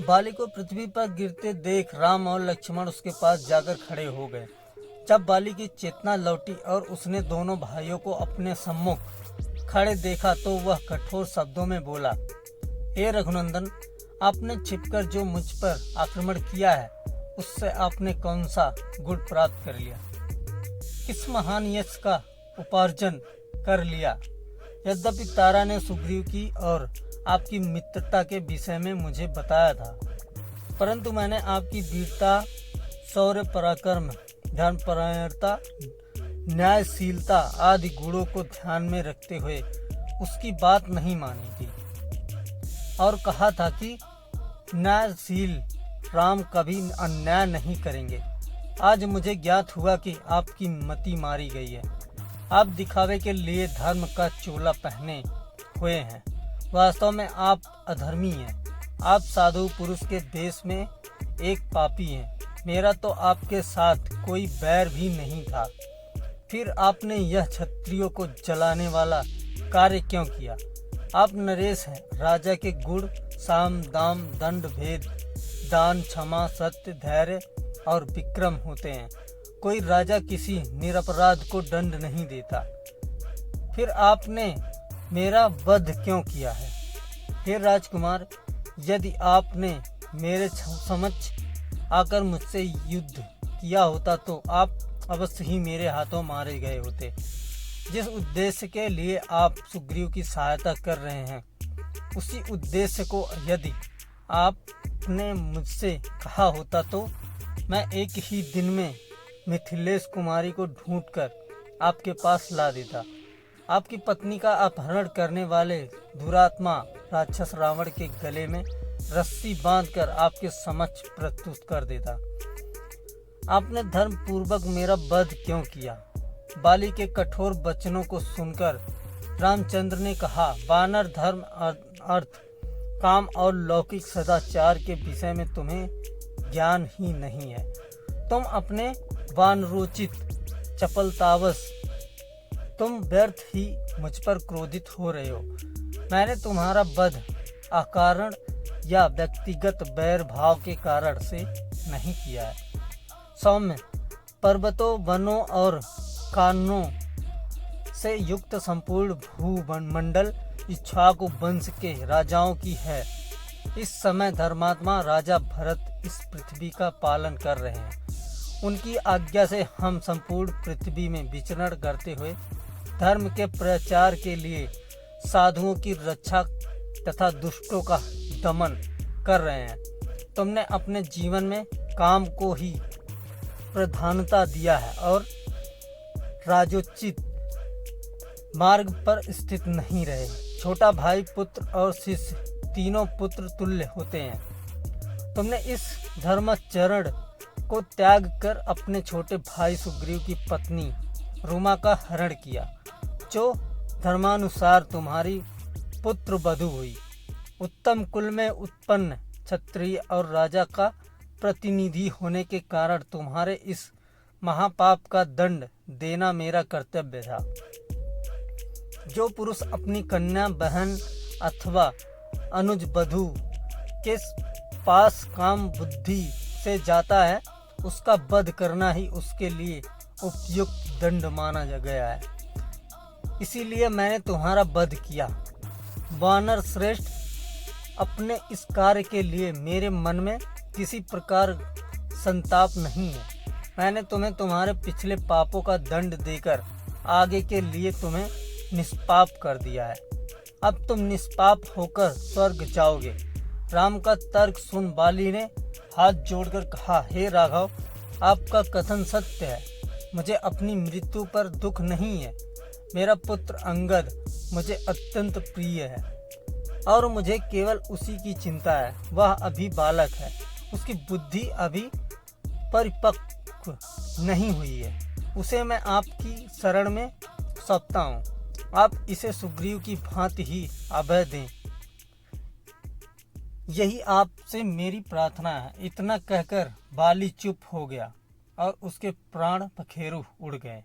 बाली को पृथ्वी पर गिरते देख राम और लक्ष्मण उसके पास जाकर खड़े हो गए। जब बाली की चेतना लौटी और उसने दोनों भाइयों को अपने सम्मुख खड़े देखा तो वह कठोर शब्दों में बोला, हे रघुनंदन, आपने छिपकर जो मुझ पर आक्रमण किया है उससे आपने कौन सा गुण प्राप्त कर लिया, किस महान यश का उपार्जन कर लिया। यद्यपि तारा ने सुग्रीव की और आपकी मित्रता के विषय में मुझे बताया था, परंतु मैंने आपकी वीरता, शौर्य पराक्रम, धर्मपरायणता, न्यायशीलता आदि गुणों को ध्यान में रखते हुए उसकी बात नहीं मानी थी और कहा था कि न्यायशील राम कभी अन्याय नहीं करेंगे। आज मुझे ज्ञात हुआ कि आपकी मति मारी गई है। आप दिखावे के लिए धर्म का चोला पहने हुए हैं, वास्तव में आप अधर्मी हैं। आप साधु पुरुष के देश में एक पापी हैं। मेरा तो आपके साथ कोई बैर भी नहीं था, फिर आपने यह क्षत्रियों को जलाने वाला कार्य क्यों किया। आप नरेश हैं। राजा के गुण साम दाम दंड भेद दान क्षमा सत्य धैर्य और विक्रम होते हैं। कोई राजा किसी निरपराध को दंड नहीं देता। फिर आपने मेरा वध क्यों किया है। हे राजकुमार, यदि आपने मेरे समक्ष आकर मुझसे युद्ध किया होता तो आप अवश्य ही मेरे हाथों मारे गए होते। जिस उद्देश्य के लिए आप सुग्रीव की सहायता कर रहे हैं, उसी उद्देश्य को यदि आपने मुझसे कहा होता तो मैं एक ही दिन में मिथिलेश कुमारी को ढूंढकर आपके पास ला देता। आपकी पत्नी का अपहरण करने वाले दुरात्मा राक्षस रावण के गले में रस्सी बांधकर आपके समक्ष प्रस्तुत कर देता। आपने धर्म पूर्वक मेरा वध क्यों किया। बाली के कठोर वचनों को सुनकर रामचंद्र ने कहा, वानर धर्म अर्थ काम और लौकिक सदाचार के विषय में तुम्हें ज्ञान ही नहीं है। तुम अपने वानरोचित चपलतावश तुम व्यर्थ ही मुझ पर क्रोधित हो रहे हो। मैंने तुम्हारा वध अकारण या व्यक्तिगत बैर भाव के कारण से नहीं किया है। सौम्य पर्वतों वनों और कानों से युक्त संपूर्ण भूमंडल इक्ष्वाकु वंश के राजाओं की है। इस समय धर्मात्मा राजा भरत इस पृथ्वी का पालन कर रहे हैं। उनकी आज्ञा से हम संपूर्ण पृथ्वी में विचरण करते हुए धर्म के प्रचार के लिए साधुओं की रक्षा तथा दुष्टों का दमन कर रहे हैं। तुमने अपने जीवन में काम को ही प्रधानता दिया है और राजोचित मार्ग पर स्थित नहीं रहे। छोटा भाई, पुत्र और शिष्य तीनों पुत्र तुल्य होते हैं। तुमने इस धर्माचरण को त्याग कर अपने छोटे भाई सुग्रीव की पत्नी रुमा का हरण किया, जो धर्मानुसार तुम्हारी पुत्र वधू हुई। उत्तम कुल में उत्पन्न क्षत्रिय और राजा का प्रतिनिधि होने के कारण तुम्हारे इस महापाप का दंड देना मेरा कर्तव्य था। जो पुरुष अपनी कन्या, बहन अथवा अनुज वधू के पास काम बुद्धि से जाता है, उसका वध करना ही उसके लिए उपयुक्त दंड माना गया है। इसीलिए मैंने तुम्हारा वध किया। वानर श्रेष्ठ, अपने इस कार्य के लिए मेरे मन में किसी प्रकार संताप नहीं है। मैंने तुम्हें तुम्हारे पिछले पापों का दंड देकर आगे के लिए तुम्हें निष्पाप कर दिया है। अब तुम निष्पाप होकर स्वर्ग जाओगे। राम का तर्क सुन बाली ने हाथ जोड़कर कहा, हे राघव, आपका कथन सत्य है। मुझे अपनी मृत्यु पर दुख नहीं है। मेरा पुत्र अंगद मुझे अत्यंत प्रिय है और मुझे केवल उसी की चिंता है। वह अभी बालक है, उसकी बुद्धि अभी परिपक्व नहीं हुई है। उसे मैं आपकी शरण में सौंपता हूँ। आप इसे सुग्रीव की भांति ही अभय दें, यही आपसे मेरी प्रार्थना है। इतना कहकर बाली चुप हो गया और उसके प्राण पखेरु उड़ गए।